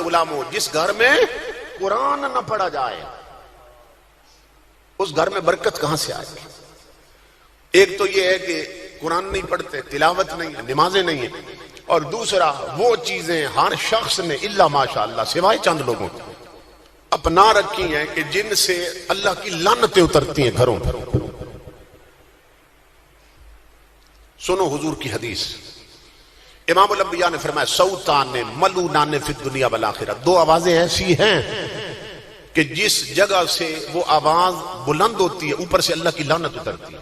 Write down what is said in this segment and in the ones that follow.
غلاموں، جس گھر میں قرآن نہ پڑھا جائے اس گھر میں برکت کہاں سے آئے گی؟ ایک تو یہ ہے کہ قرآن نہیں پڑھتے، تلاوت نہیں ہے، نمازیں نہیں ہیں، اور دوسرا وہ چیزیں ہر شخص نے الا ماشاءاللہ سوائے چند لوگوں کی اپنا رکھی ہیں کہ جن سے اللہ کی لعنتیں اترتی ہیں گھروں پر۔ سنو حضور کی حدیث، امام الانبیاء نے فرمایا صوتان ملعونان فی الدنیا والآخرہ، دو آوازیں ایسی ہیں کہ جس جگہ سے وہ آواز بلند ہوتی ہے اوپر سے اللہ کی لعنت اترتی ہے۔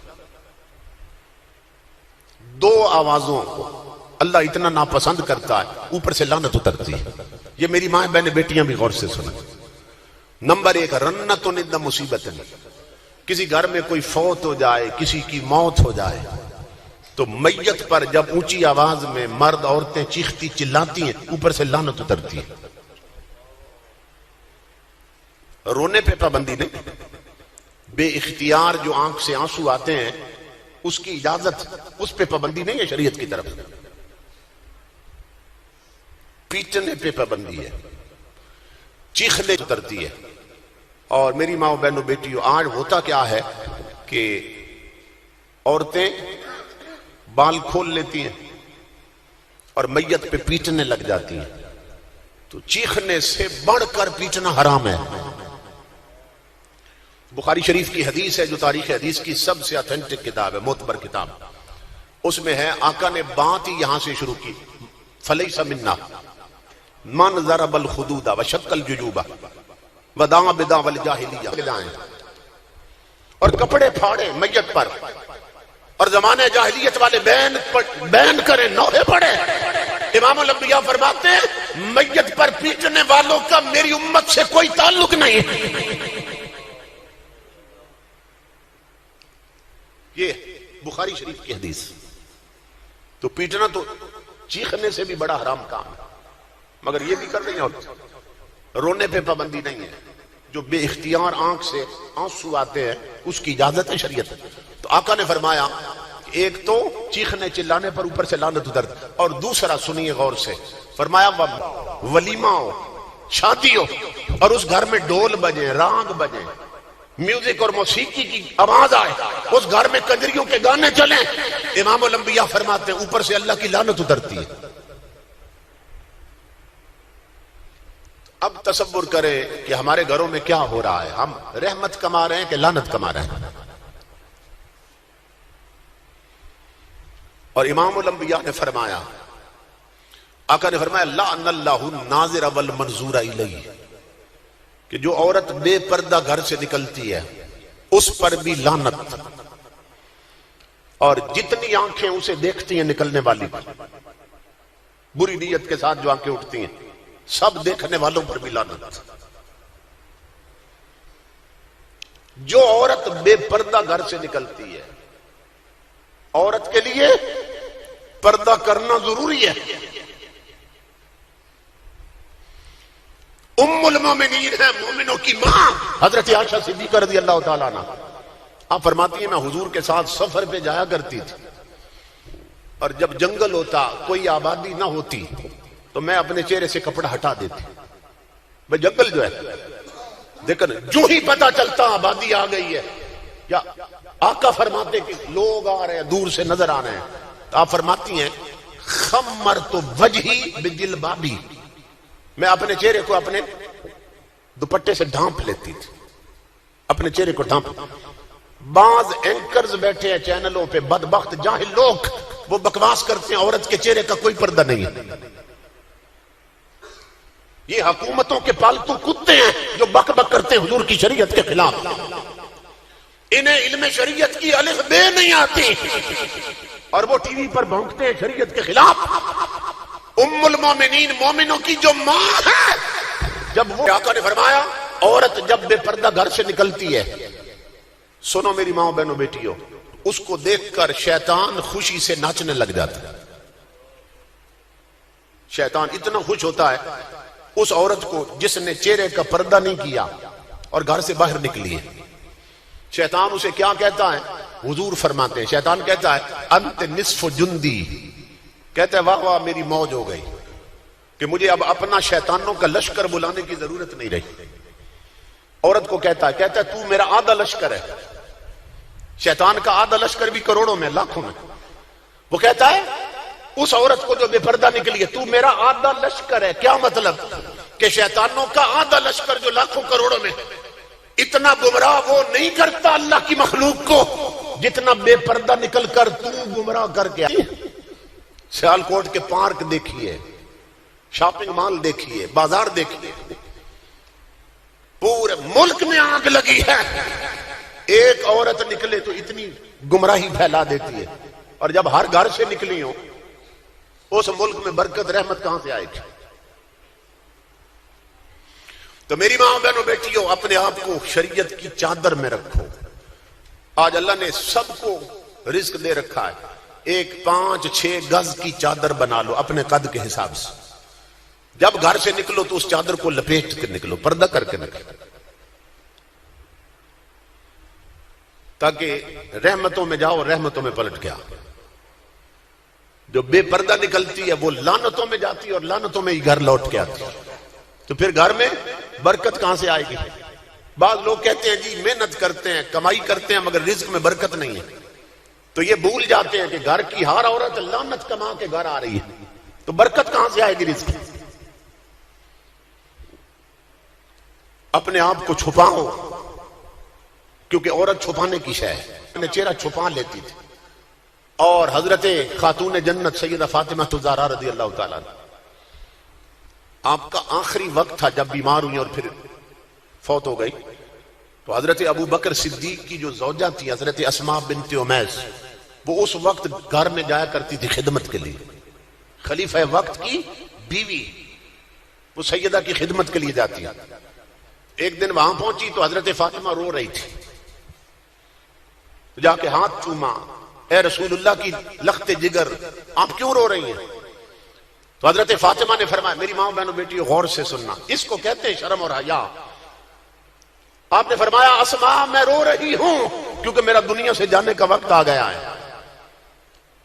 دو آوازوں کو اللہ اتنا ناپسند کرتا ہے اوپر سے لعنت اترتی ہے۔ یہ میری ماں بہن بیٹیاں بھی غور سے سنیں۔ نمبر ایک، رنت عند مصیبت، کسی گھر میں کوئی فوت ہو جائے، کسی کی موت ہو جائے تو میت پر جب اونچی آواز میں مرد عورتیں چیختی چلاتی ہیں اوپر سے لعنت اترتی ہے۔ رونے پہ پابندی نہیں، بے اختیار جو آنکھ سے آنسو آتے ہیں اس کی اجازت، اس پہ پابندی نہیں ہے شریعت کی طرف۔ پیٹنے پہ پابندی ہے، چیخنے اترتی ہے۔ اور میری ماں بہنوں بیٹیوں، آج ہوتا کیا ہے کہ عورتیں بال کھول لیتی ہیں اور میت پہ پیٹنے لگ جاتی ہیں، تو چیخنے سے بڑھ کر پیٹنا حرام ہے۔ بخاری شریف کی حدیث ہے جو تاریخ حدیث کی سب سے اتھینٹک کتاب ہے، معتبر کتاب، اس میں ہے آقا نے بات ہی یہاں سے شروع کی، فلیس منا من ضرب الخدود وشق الجیوب ودعا بدعوى الجاہلیہ، اور کپڑے پھاڑے میت پر اور زمانے جاہلیت والے بین کریں، نوحے پڑے۔ امام الانبیاء فرماتے ہیں میت پر پیٹنے والوں کا میری امت سے کوئی تعلق نہیں۔ یہ بخاری شریف کی حدیث۔ تو پیٹنا تو چیخنے سے بھی بڑا حرام کام ہے، مگر یہ بھی کر رہی ہیں اور رونے پہ پابندی نہیں ہے۔ جو بے اختیار آنکھ سے آنسو آتے ہیں اس کی اجازت ہے شریعت۔ تو آقا نے فرمایا ایک تو چیخنے چلانے پر اوپر سے لعنت اترتی، اور دوسرا سنیے غور سے، فرمایا ولیمہ ہو، شادی ہو اور اس گھر میں ڈول بجے، رانگ بجے، میوزک اور موسیقی کی آواز آئے، اس گھر میں کنجریوں کے گانے چلیں، امام الانبیاء فرماتے ہیں اوپر سے اللہ کی لعنت اترتی ہے۔ اب تصور کریں کہ ہمارے گھروں میں کیا ہو رہا ہے، ہم رحمت کما رہے ہیں کہ لعنت کما رہے ہیں؟ اور امام الانبیاء نے فرمایا، آقا نے فرمایا لعن اللہ الناظر والمنظور الیہ، کہ جو عورت بے پردہ گھر سے نکلتی ہے اس پر بھی لعنت، اور جتنی آنکھیں اسے دیکھتی ہیں نکلنے والی پر، بری نیت کے ساتھ جو آنکھیں اٹھتی ہیں، سب دیکھنے والوں پر بھی لعنت۔ جو عورت بے پردہ گھر سے نکلتی ہے، عورت کے لیے پردہ کرنا ضروری ہے۔ ام المومنین ہے، مومنوں کی ماں، حضرت عائشہ صدیقہ رضی اللہ تعالیٰ عنہ، آپ فرماتی ہیں میں حضور کے ساتھ سفر پہ جایا کرتی تھی، اور جب جنگل ہوتا، کوئی آبادی نہ ہوتی تو میں اپنے چہرے سے کپڑا ہٹا دیتی۔ بھئی جنگل جو ہے، لیکن جو ہی پتا چلتا آبادی آ گئی ہے، یا آقا فرماتے کہ لوگ آ رہے ہیں، دور سے نظر آ رہے ہیں، تو آپ فرماتی ہیں خمرت وجہی بجلبابی، میں اپنے چہرے کو اپنے دوپٹے سے ڈھانپ لیتی تھی، اپنے چہرے کو ڈھانپ۔ بعض اینکرز بیٹھے ہیں چینلوں پہ، بدبخت جاہل لوگ، وہ بکواس کرتے ہیں عورت کے چہرے کا کوئی پردہ نہیں ہے۔ یہ حکومتوں کے پالتو کتے ہیں جو بک بک کرتے ہیں حضور کی شریعت کے خلاف، انہیں علم شریعت کی الف بے نہیں آتی، اور وہ ٹی وی پر بھونکتے ہیں شریعت کے خلاف۔ ام المومنین، مومنوں کی جو ماں ہے، جب وہ آقا نے فرمایا عورت جب بے پردہ گھر سے نکلتی ہے، سنو میری ماں بہنوں بیٹیوں، اس کو دیکھ کر شیطان خوشی سے ناچنے لگ جاتا ہے۔ شیطان اتنا خوش ہوتا ہے اس عورت کو جس نے چہرے کا پردہ نہیں کیا اور گھر سے باہر نکلی ہے۔ شیطان اسے کیا کہتا ہے؟ حضور فرماتے ہیں شیطان کہتا ہے انت نصف جندی، کہتا ہے واہ واہ میری موج ہو گئی، کہ مجھے اب اپنا شیطانوں کا لشکر بلانے کی ضرورت نہیں رہی. عورت کو کہتا ہے تو میرا آدھا لشکر ہے. شیطان کا آدھا لشکر بھی کروڑوں میں، لاکھوں میں. وہ کہتا ہے اس عورت کو جو بے پردہ نکلی ہے، تو میرا آدھا لشکر ہے. کیا مطلب؟ کہ شیطانوں کا آدھا لشکر جو لاکھوں کروڑوں میں، اتنا گمراہ وہ نہیں کرتا اللہ کی مخلوق کو جتنا بے پردہ نکل کر تو گمراہ کر کے آئی. سیالکوٹ کے پارک دیکھیے، شاپنگ مال دیکھیے، بازار دیکھیے، پورے ملک میں آگ لگی ہے. ایک عورت نکلے تو اتنی گمراہی پھیلا دیتی ہے، اور جب ہر گھر سے نکلی ہو اس ملک میں برکت رحمت کہاں سے آئے گی؟ تو میری ماں بہنوں بیٹیوں، اپنے آپ کو شریعت کی چادر میں رکھو. آج اللہ نے سب کو رزق دے رکھا ہے، ایک 5-6 گز کی چادر بنا لو اپنے قد کے حساب سے. جب گھر سے نکلو تو اس چادر کو لپیٹ کر نکلو، پردہ کر کے نکلو، تاکہ رحمتوں میں جاؤ، رحمتوں میں پلٹ کے آؤ. جو بے پردہ نکلتی ہے وہ لعنتوں میں جاتی ہے، اور لعنتوں میں ہی گھر لوٹ کے آتی ہے. تو پھر گھر میں برکت کہاں سے آئے گی؟ بعض لوگ کہتے ہیں جی محنت کرتے ہیں، کمائی کرتے ہیں، مگر رزق میں برکت نہیں ہے. تو یہ بھول جاتے ہیں کہ گھر کی ہر عورت لعنت کما کے گھر آ رہی ہے، تو برکت کہاں سے آئے گی رزق؟ اپنے آپ کو چھپاؤ، کیونکہ عورت چھپانے کی شے ہے. اپنے چہرہ چھپا لیتی تھی. اور حضرت خاتون جنت سیدہ فاطمہ الزہرا رضی اللہ تعالیٰ عنہ، آپ کا آخری وقت تھا جب بیمار ہوئی اور پھر فوت ہو گئی. تو حضرت ابو بکر صدیق کی جو زوجہ تھی حضرت اسماء بنت امیس، وہ اس وقت گھر میں جایا کرتی تھی خدمت کے لیے. خلیفہ وقت کی بیوی وہ سیدہ کی خدمت کے لیے جاتی ہے. ایک دن وہاں پہنچی تو حضرت فاطمہ رو رہی تھی. جا کے ہاتھ چوما، اے رسول اللہ کی لخت جگر، آپ کیوں رو رہی ہیں؟ تو حضرت فاطمہ نے فرمایا، میری ماں بہنوں بیٹیوں غور سے سننا، اس کو کہتے ہیں شرم اور حیا. آپ نے فرمایا اسماء میں رو رہی ہوں کیونکہ میرا دنیا سے جانے کا وقت آ گیا ہے،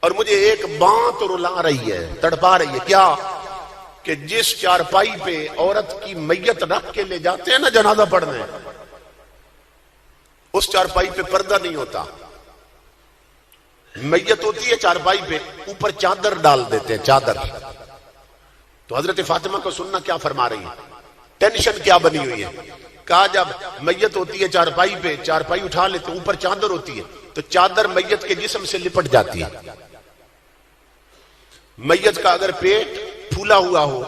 اور مجھے ایک بات رلا رہی ہے، تڑپا رہی ہے. کیا؟ کہ جس چارپائی پہ عورت کی میت رکھ کے لے جاتے ہیں نا جنازہ پڑھنے، اس چارپائی پہ پردہ نہیں ہوتا. میت ہوتی ہے چارپائی پہ، اوپر چادر ڈال دیتے ہیں، چادر. تو حضرت فاطمہ کو سننا کیا فرما رہی ہے، ٹینشن کیا بنی ہوئی ہے. کہا جب میت ہوتی ہے چارپائی پہ، چارپائی اٹھا لیتے، اوپر چادر ہوتی ہے، تو چادر میت کے جسم سے لپٹ جاتی ہے. میت کا اگر پیٹ پھولا ہوا ہو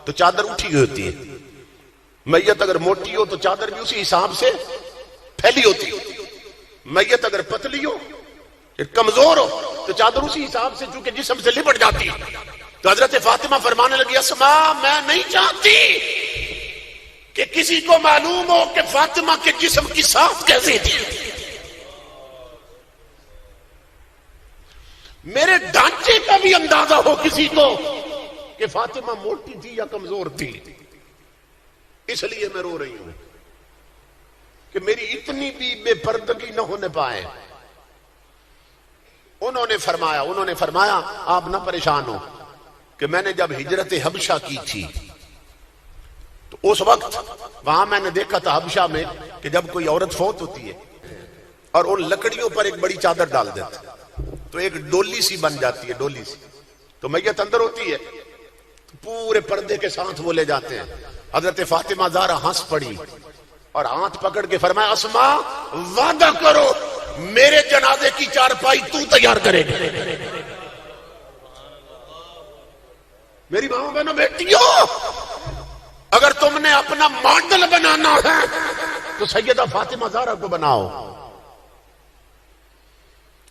تو چادر اٹھی ہوئی ہوتی ہے. میت اگر موٹی ہو تو چادر بھی اسی حساب سے پھیلی ہوتی ہے. میت اگر پتلی ہو، کمزور ہو، تو چادر اسی حساب سے چونکہ جسم سے لپٹ جاتی ہے. تو حضرت فاطمہ فرمانے لگی، اسماء میں نہیں چاہتی کہ کسی کو معلوم ہو کہ فاطمہ کے جسم کی ساخت کیسی تھی. میرے ڈھانچے کا بھی اندازہ ہو کسی کو کہ فاطمہ موٹی تھی یا کمزور تھی. اس لیے میں رو رہی ہوں کہ میری اتنی بھی بے پردگی نہ ہونے پائے. انہوں نے فرمایا آپ نہ پریشان ہو کہ میں نے جب ہجرت حبشہ کی تھی تو اس وقت وہاں میں نے دیکھا تھا حبشہ میں کہ جب کوئی عورت فوت ہوتی ہے اور ان لکڑیوں پر ایک بڑی چادر ڈال دیتا تو ایک ڈولی سی بن جاتی ہے، ڈولی سی. تو میت اندر ہوتی ہے، پورے پردے کے ساتھ وہ لے جاتے ہیں. حضرت فاطمہ زہرا ہنس پڑی اور ہاتھ پکڑ کے فرمایا، اسماء وعدہ کرو میرے جنازے کی چارپائی تو تیار کرے گی. میری ماں بہنوں بیٹیوں، اگر تم نے اپنا ماڈل بنانا ہے تو سیدہ فاطمہ زہرا کو بناؤ.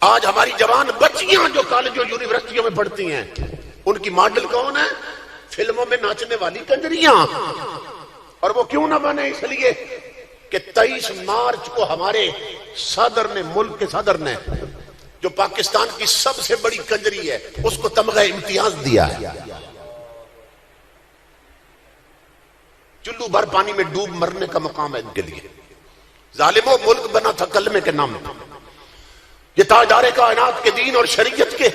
آج ہماری جوان بچیاں جو کالجوں یونیورسٹیوں میں پڑھتی ہیں، ان کی ماڈل کون ہے؟ فلموں میں ناچنے والی کنجریاں. اور وہ کیوں نہ بنے؟ اس لیے کہ 23 مارچ کو ہمارے صدر نے، ملک کے صدر نے، جو پاکستان کی سب سے بڑی کنجری ہے، اس کو تمغہ امتیاز دیا ہے. چلو بھر پانی میں ڈوب مرنے کا مقام ہے ان کے لیے. ظالموں، ملک بنا تھا کلمے کے نام پر. یہ تاجدار کائنات کے دین اور شریعت کے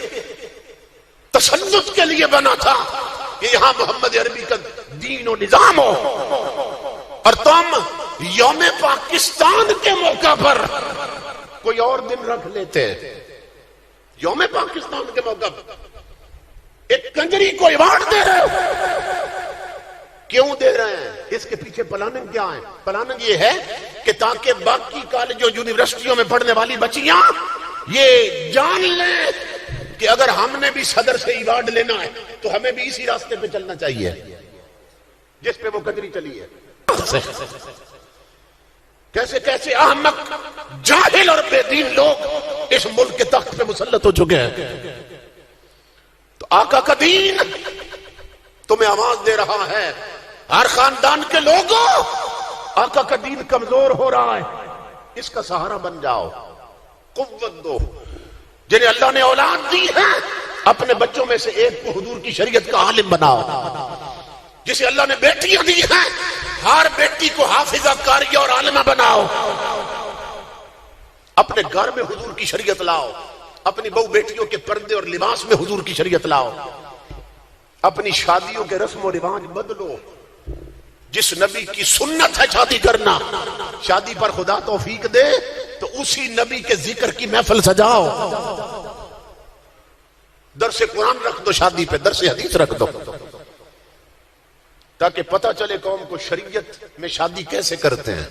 تسلط کے لیے بنا تھا. کہ یہاں محمد عربی کا دین و نظام ہو، اور تم یوم پاکستان کے موقع پر کوئی اور دن رکھ لیتے. یوم پاکستان کے موقع پر ایک کنجری کو ایوارڈ دے رہے ہو. کیوں دے رہے ہیں؟ اس کے پیچھے پلاننگ کیا ہے؟ پلاننگ یہ ہے کہ تاکہ باقی کالجوں یونیورسٹیوں میں پڑھنے والی بچیاں یہ جان لیں کہ اگر ہم نے بھی صدر سے ایوارڈ لینا ہے تو ہمیں بھی اسی راستے پہ چلنا چاہیے جس پہ وہ کنجری چلی ہے. کیسے کیسے احمق، جاہل اور بے دین لوگ اس ملک کے تخت پہ مسلط ہو چکے ہیں. تو آقا کا دین تمہیں آواز دے رہا ہے، ہر خاندان کے لوگوں، آقا کا دین کمزور ہو رہا ہے، اس کا سہارا بن جاؤ، قوت دو. جنہیں اللہ نے اولاد دی ہے اپنے بچوں میں سے ایک کو حضور کی شریعت کا عالم بناؤ. جسے اللہ نے بیٹیاں دی ہیں ہر بیٹی کو حافظہ، قاریہ اور عالمہ بناؤ. اپنے گھر میں حضور کی شریعت لاؤ، اپنی بہو بیٹیوں کے پردے اور لباس میں حضور کی شریعت لاؤ. اپنی شادیوں کے رسم و رواج بدلو. جس نبی کی سنت ہے شادی کرنا، شادی پر خدا توفیق دے تو اسی نبی کے ذکر کی محفل سجاؤ. درس قرآن رکھ دو شادی پہ، درس حدیث رکھ دو، تاکہ پتہ چلے قوم کو شریعت میں شادی کیسے کرتے ہیں.